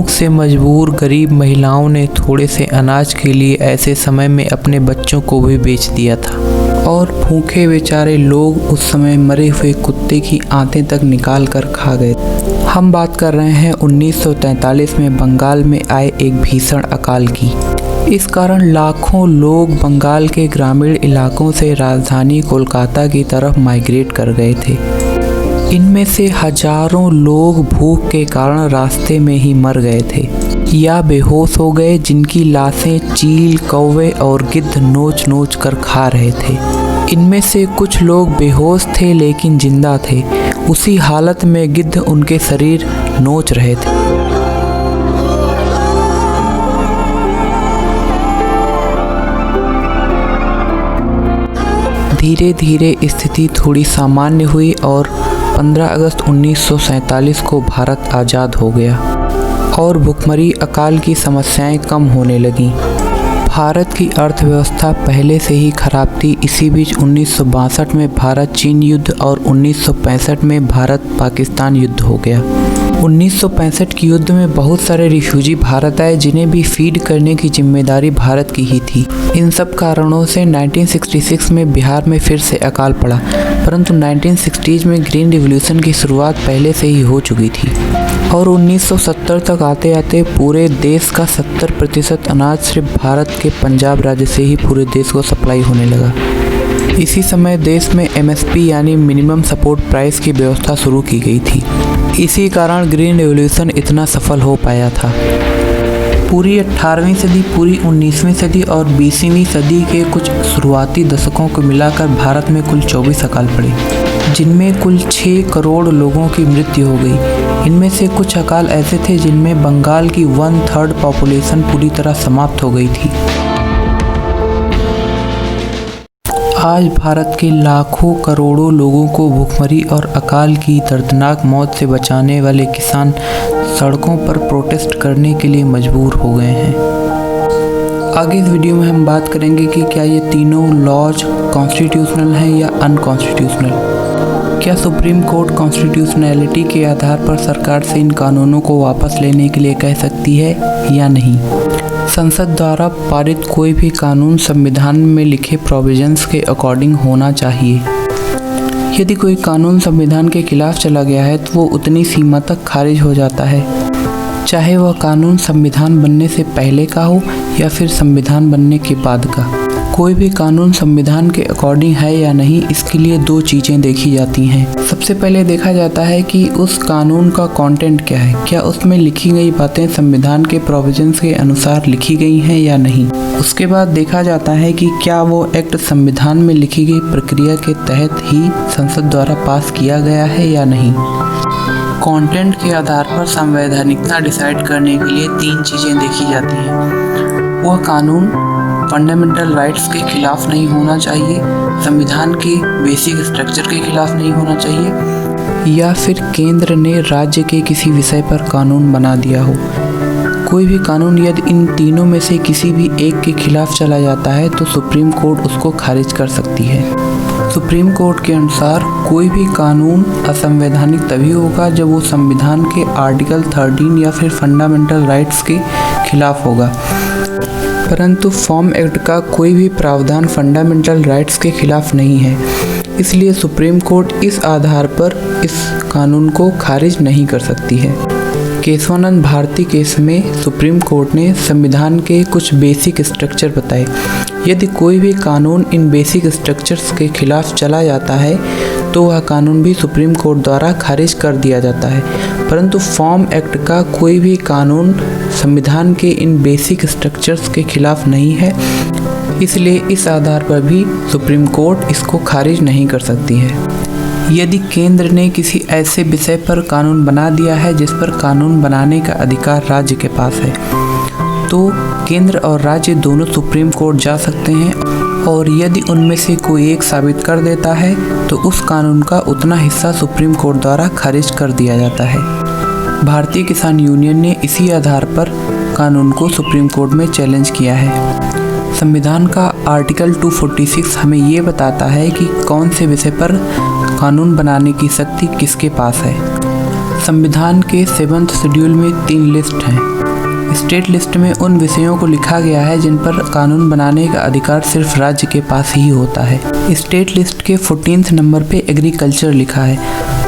भूख से मजबूर गरीब महिलाओं ने थोड़े से अनाज के लिए ऐसे समय में अपने बच्चों को भी बेच दिया था और भूखे बेचारे लोग उस समय मरे हुए कुत्ते की आंतें तक निकाल कर खा गए। हम बात कर रहे हैं 1943 में बंगाल में आए एक भीषण अकाल की। इस कारण लाखों लोग बंगाल के ग्रामीण इलाकों से राजधानी कोलकाता की तरफ माइग्रेट कर गए थे। इनमें से हजारों लोग भूख के कारण रास्ते में ही मर गए थे या बेहोश हो गए, जिनकी लाशें चील, कौवे और गिद्ध नोच नोच कर खा रहे थे। इनमें से कुछ लोग बेहोश थे लेकिन जिंदा थे। उसी हालत में गिद्ध उनके शरीर नोच रहे थे। धीरे धीरे स्थिति थोड़ी सामान्य हुई और 15 अगस्त 1947 को भारत आज़ाद हो गया और भुखमरी अकाल की समस्याएं कम होने लगीं। भारत की अर्थव्यवस्था पहले से ही खराब थी। इसी बीच 1962 में भारत चीन युद्ध और 1965 में भारत पाकिस्तान युद्ध हो गया। 1965 के युद्ध में बहुत सारे रिफ्यूजी भारत आए, जिन्हें भी फीड करने की जिम्मेदारी भारत की ही थी। इन सब कारणों से 1966 में बिहार में फिर से अकाल पड़ा, परंतु 1960s में ग्रीन रिवॉल्यूशन की शुरुआत पहले से ही हो चुकी थी और 1970 तक आते आते पूरे देश का 70% अनाज सिर्फ भारत के पंजाब राज्य से ही पूरे देश को सप्लाई होने लगा। इसी समय देश में MSP यानी मिनिमम सपोर्ट प्राइस की व्यवस्था शुरू की गई थी। इसी कारण ग्रीन रिवॉल्यूशन इतना सफल हो पाया था। पूरी 18वीं सदी, पूरी 19वीं सदी और 20वीं सदी के कुछ शुरुआती दशकों को मिलाकर भारत में कुल 24 अकाल पड़े, जिनमें कुल 6 करोड़ लोगों की मृत्यु हो गई। इनमें से कुछ अकाल ऐसे थे जिनमें बंगाल की 1/3 पॉपुलेशन पूरी तरह समाप्त हो गई थी। आज भारत के लाखों करोड़ों लोगों को भूखमरी और अकाल की दर्दनाक मौत से बचाने वाले किसान सड़कों पर प्रोटेस्ट करने के लिए मजबूर हो गए हैं। आगे इस वीडियो में हम बात करेंगे कि क्या ये तीनों लॉज कॉन्स्टिट्यूशनल हैं या अनकॉन्स्टिट्यूशनल। क्या सुप्रीम कोर्ट कॉन्स्टिट्यूशनैलिटी के आधार पर सरकार से इन कानूनों को वापस लेने के लिए कह सकती है या नहीं। संसद द्वारा पारित कोई भी कानून संविधान में लिखे प्रोविजंस के अकॉर्डिंग होना चाहिए। यदि कोई कानून संविधान के खिलाफ चला गया है तो वो उतनी सीमा तक खारिज हो जाता है, चाहे वह कानून संविधान बनने से पहले का हो या फिर संविधान बनने के बाद का। कोई भी कानून संविधान के अकॉर्डिंग है या नहीं, इसके लिए 2 चीज़ें देखी जाती हैं। सबसे पहले देखा जाता है कि उस कानून का कंटेंट क्या है, क्या उसमें लिखी गई बातें संविधान के प्रोविजंस के अनुसार लिखी गई हैं या नहीं। उसके बाद देखा जाता है कि क्या वो एक्ट संविधान में लिखी गई प्रक्रिया के तहत ही संसद द्वारा पास किया गया है या नहीं। कंटेंट के आधार पर संवैधानिकता डिसाइड करने के लिए 3 चीज़ें देखी जाती हैं। वह कानून फंडामेंटल राइट्स के खिलाफ नहीं होना चाहिए, संविधान के बेसिक स्ट्रक्चर के खिलाफ नहीं होना चाहिए, या फिर केंद्र ने राज्य के किसी विषय पर कानून बना दिया हो। कोई भी कानून यदि इन तीनों में से किसी भी एक के खिलाफ चला जाता है तो सुप्रीम कोर्ट उसको खारिज कर सकती है। सुप्रीम कोर्ट के अनुसार कोई भी कानून असंवैधानिक तभी होगा जब वो संविधान के आर्टिकल 13 या फिर फंडामेंटल राइट्स के खिलाफ होगा, परंतु फॉर्म एक्ट का कोई भी प्रावधान फंडामेंटल राइट्स के खिलाफ नहीं है। इसलिए सुप्रीम कोर्ट इस आधार पर इस कानून को खारिज नहीं कर सकती है। केशवानंद भारती केस में सुप्रीम कोर्ट ने संविधान के कुछ बेसिक स्ट्रक्चर बताए। यदि कोई भी कानून इन बेसिक स्ट्रक्चर्स के खिलाफ चला जाता है तो वह कानून भी सुप्रीम कोर्ट द्वारा खारिज कर दिया जाता है, परंतु फॉर्म एक्ट का कोई भी कानून संविधान के इन बेसिक स्ट्रक्चर्स के खिलाफ नहीं है। इसलिए इस आधार पर भी सुप्रीम कोर्ट इसको खारिज नहीं कर सकती है। यदि केंद्र ने किसी ऐसे विषय पर कानून बना दिया है जिस पर कानून बनाने का अधिकार राज्य के पास है, तो केंद्र और राज्य दोनों सुप्रीम कोर्ट जा सकते हैं और यदि उनमें से कोई एक साबित कर देता है तो उस कानून का उतना हिस्सा सुप्रीम कोर्ट द्वारा खारिज कर दिया जाता है। भारतीय किसान यूनियन ने इसी आधार पर कानून को सुप्रीम कोर्ट में चैलेंज किया है। संविधान का आर्टिकल 246 हमें ये बताता है कि कौन से विषय पर कानून बनाने की शक्ति किसके पास है। संविधान के 7th शेड्यूल में 3 लिस्ट हैं। स्टेट लिस्ट में उन विषयों को लिखा गया है जिन पर कानून बनाने का अधिकार सिर्फ राज्य के पास ही होता है। स्टेट लिस्ट के 14th नंबर पे एग्रीकल्चर लिखा है,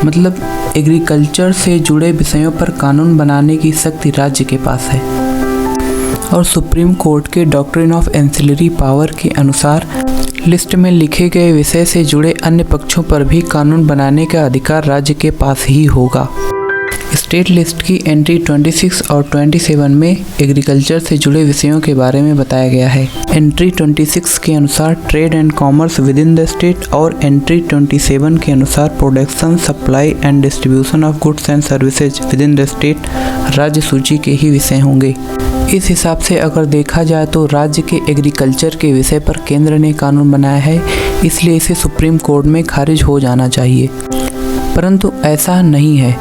मतलब एग्रीकल्चर से जुड़े विषयों पर कानून बनाने की शक्ति राज्य के पास है। और सुप्रीम कोर्ट के डॉक्ट्रिन ऑफ एंसिलरी पावर के अनुसार लिस्ट में लिखे गए विषय से जुड़े अन्य पक्षों पर भी कानून बनाने का अधिकार राज्य के पास ही होगा। स्टेट लिस्ट की एंट्री 26 और 27 में एग्रीकल्चर से जुड़े विषयों के बारे में बताया गया है। एंट्री 26 के अनुसार trade and commerce with in the state और एंट्री 27 के अनुसार production, supply and distribution of goods and services with in the state राज्य सूची के ही विषय होंगे। इस हिसाब से अगर देखा जाए तो राज्य के एग्रीकल्चर के विषय पर केंद्र ने कानून बनाया है, इसलिए इसे सुप्रीम कोर्ट में खारिज हो जाना चाहिए, परंतु ऐसा नहीं है।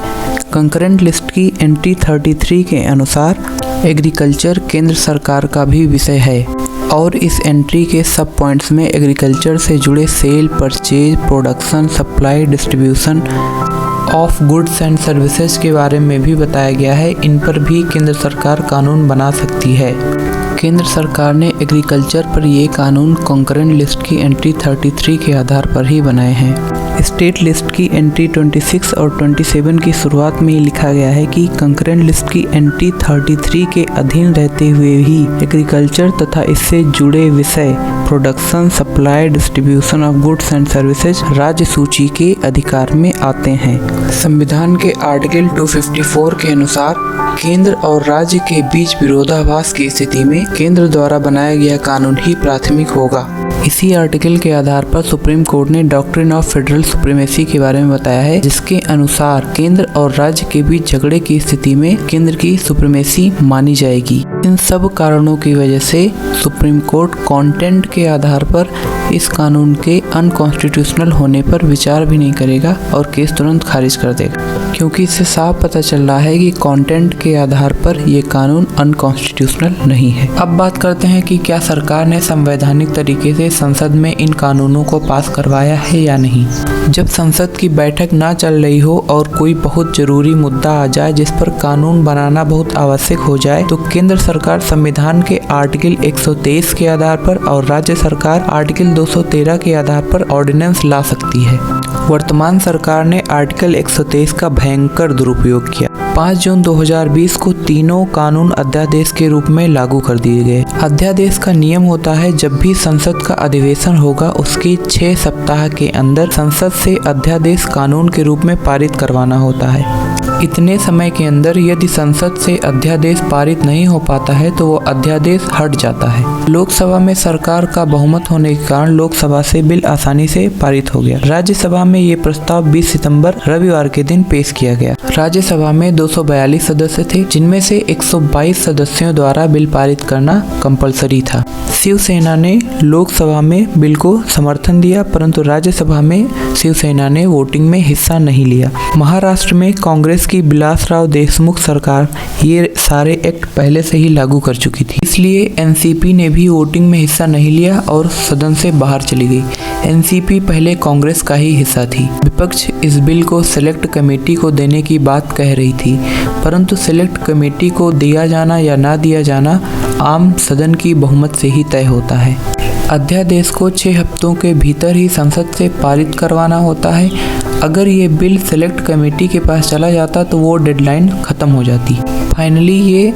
कंकरेंट लिस्ट की एंट्री 33 के अनुसार एग्रीकल्चर केंद्र सरकार का भी विषय है और इस एंट्री के सब पॉइंट्स में एग्रीकल्चर से जुड़े sale, purchase, production, supply, distribution of goods and services के बारे में भी बताया गया है। इन पर भी केंद्र सरकार कानून बना सकती है। केंद्र सरकार ने एग्रीकल्चर पर ये कानून कंकरेंट लिस्ट की एंट्री 33 के आधार पर ही बनाए हैं। स्टेट लिस्ट की एंट्री 26 और 27 की शुरुआत में ही लिखा गया है कि कंकरेंट लिस्ट की एंट्री 33 के अधीन रहते हुए ही एग्रीकल्चर तथा इससे जुड़े विषय production, supply, distribution of goods and services राज्य सूची के अधिकार में आते हैं। संविधान के आर्टिकल 254 के अनुसार केंद्र और राज्य के बीच विरोधाभास की स्थिति में केंद्र द्वारा बनाया गया कानून ही प्राथमिक होगा। इसी आर्टिकल के आधार पर सुप्रीम कोर्ट ने डॉक्ट्रिन ऑफ फेडरल सुप्रीमेसी के बारे में बताया है, जिसके अनुसार केंद्र और राज्य के बीच झगड़े की स्थिति में केंद्र की सुप्रीमेसी मानी जाएगी। इन सब कारणों की वजह से सुप्रीम कोर्ट कंटेंट के आधार पर इस कानून के अनकॉन्स्टिट्यूशनल होने पर विचार भी नहीं करेगा और केस तुरंत खारिज कर देगा, क्योंकि इससे साफ पता चल रहा है कि कंटेंट के आधार पर ये कानून अनकॉन्स्टिट्यूशनल नहीं है। अब बात करते हैं कि क्या सरकार ने संवैधानिक तरीके से संसद में इन कानूनों को पास करवाया है या नहीं। जब संसद की बैठक ना चल रही हो और कोई बहुत जरूरी मुद्दा आ जाए जिस पर कानून बनाना बहुत आवश्यक हो जाए, तो केंद्र सरकार संविधान के आर्टिकल 123 के आधार पर और राज्य सरकार आर्टिकल 213 के आधार पर ऑर्डिनेंस ला सकती है। वर्तमान सरकार ने आर्टिकल 123 का भयंकर दुरुपयोग किया। 5 जून 2020 को तीनों कानून अध्यादेश के रूप में लागू कर दिए गए। अध्यादेश का नियम होता है, जब भी संसद का अधिवेशन होगा उसके 6 सप्ताह के अंदर संसद से अध्यादेश कानून के रूप में पारित करवाना होता है। इतने समय के अंदर यदि संसद से अध्यादेश पारित नहीं हो पाता है तो वो अध्यादेश हट जाता है। लोकसभा में सरकार का बहुमत होने के कारण लोकसभा से बिल आसानी से पारित हो गया। राज्यसभा में ये प्रस्ताव 20 सितंबर रविवार के दिन पेश किया गया। राज्यसभा में 242 सदस्य थे, जिनमें से 122 सदस्यों द्वारा बिल पारित करना कंपलसरी था। शिवसेना ने लोकसभा में बिल को समर्थन दिया, परंतु राज्यसभा में शिवसेना ने वोटिंग में हिस्सा नहीं लिया। महाराष्ट्र में कांग्रेस की बिलासराव देशमुख सरकार ये सारे एक्ट पहले से ही लागू कर चुकी थी, इसलिए एनसीपी ने भी वोटिंग में हिस्सा नहीं लिया और सदन से बाहर चली गई। एनसीपी पहले कांग्रेस का ही हिस्सा थी। विपक्ष इस बिल को सिलेक्ट कमेटी को देने की बात कह रही थी, परंतु सिलेक्ट कमेटी को दिया जाना या ना दिया जाना आम सदन की बहुमत से ही तय होता है। अध्यादेश को 6 हफ्तों के भीतर ही संसद से पारित करवाना होता है। अगर ये बिल सेलेक्ट कमेटी के पास चला जाता तो वो डेडलाइन ख़त्म हो जाती। फाइनली ये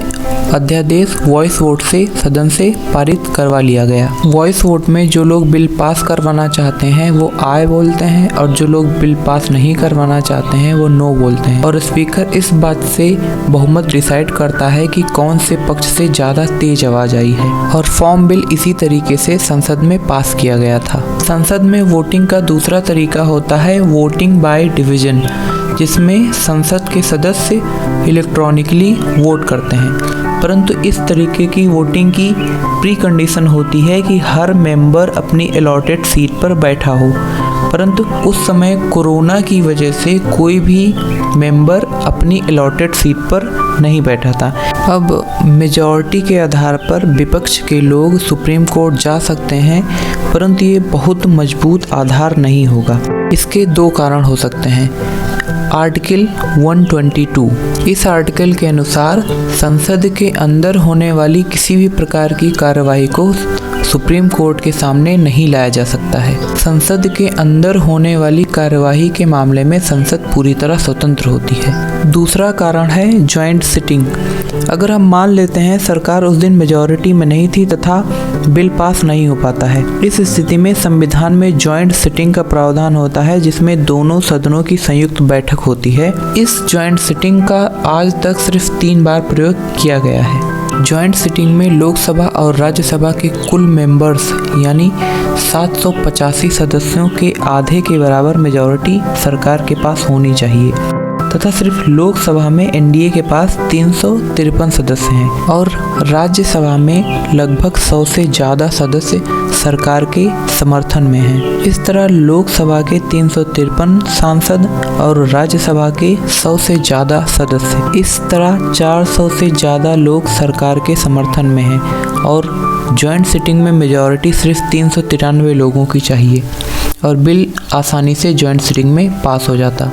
अध्यादेश वॉइस वोट से सदन से पारित करवा लिया गया। वॉइस वोट में जो लोग बिल पास करवाना चाहते हैं वो आय बोलते हैं और जो लोग बिल पास नहीं करवाना चाहते हैं वो नो बोलते हैं, और स्पीकर इस बात से बहुमत डिसाइड करता है कि कौन से पक्ष से ज़्यादा तेज आवाज आई है। और फॉर्म बिल इसी तरीके से संसद में पास किया गया था। संसद में वोटिंग का दूसरा तरीका होता है वोटिंग बाय डिवीजन, जिसमें संसद के सदस्य इलेक्ट्रॉनिकली वोट करते हैं, परंतु इस तरीके की वोटिंग की प्री कंडीशन होती है कि हर मेंबर अपनी अलॉटेड सीट पर बैठा हो, परंतु उस समय कोरोना की वजह से कोई भी मेंबर अपनी अलॉटेड सीट पर नहीं बैठा था। अब मेजॉरिटी के आधार पर विपक्ष के लोग सुप्रीम कोर्ट जा सकते हैं, परंतु ये बहुत मजबूत आधार नहीं होगा। इसके 2 कारण हो सकते हैं। आर्टिकल 122। इस आर्टिकल के अनुसार संसद के अंदर होने वाली किसी भी प्रकार की कार्यवाही को सुप्रीम कोर्ट के सामने नहीं लाया जा सकता है। संसद के अंदर होने वाली कार्यवाही के मामले में संसद पूरी तरह स्वतंत्र होती है। दूसरा कारण है जॉइंट सिटिंग। अगर हम मान लेते हैं सरकार उस दिन मेजॉरिटी में नहीं थी तथा बिल पास नहीं हो पाता है, इस स्थिति में संविधान में जॉइंट सिटिंग का प्रावधान होता है जिसमें दोनों सदनों की संयुक्त बैठक होती है। इस जॉइंट सिटिंग का आज तक सिर्फ 3 बार प्रयोग किया गया है। जॉइंट सिटिंग में लोकसभा और राज्यसभा के कुल मेंबर्स यानी 785 सदस्यों के आधे के बराबर मेजॉरिटी सरकार के पास होनी चाहिए तथा सिर्फ लोकसभा में एनडीए के पास 353 सदस्य हैं और राज्यसभा में लगभग 100 से ज़्यादा सदस्य सरकार के समर्थन में हैं। इस तरह लोकसभा के 353 सांसद और राज्यसभा के 100 से ज़्यादा सदस्य, इस तरह 400 से ज़्यादा लोग सरकार के समर्थन में हैं और जॉइंट सिटिंग में मेजॉरिटी सिर्फ 393 लोगों की चाहिए और बिल आसानी से जॉइंट सिटिंग में पास हो जाता।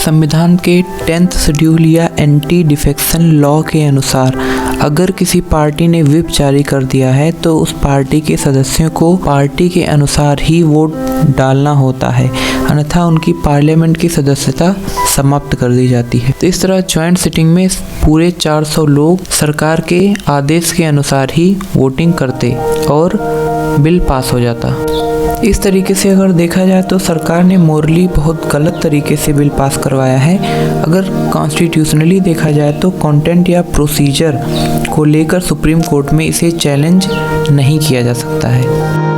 संविधान के 10th शेड्यूल या एंटी डिफेक्शन लॉ के अनुसार अगर किसी पार्टी ने व्हिप जारी कर दिया है तो उस पार्टी के सदस्यों को पार्टी के अनुसार ही वोट डालना होता है, अन्यथा उनकी पार्लियामेंट की सदस्यता समाप्त कर दी जाती है। तो इस तरह जॉइंट सिटिंग में पूरे 400 लोग सरकार के आदेश के अनुसार ही वोटिंग करते और बिल पास हो जाता। इस तरीके से अगर देखा जाए तो सरकार ने मोरली बहुत गलत तरीके से बिल पास करवाया है। अगर कॉन्स्टिट्यूशनली देखा जाए तो कंटेंट या प्रोसीजर को लेकर सुप्रीम कोर्ट में इसे चैलेंज नहीं किया जा सकता है।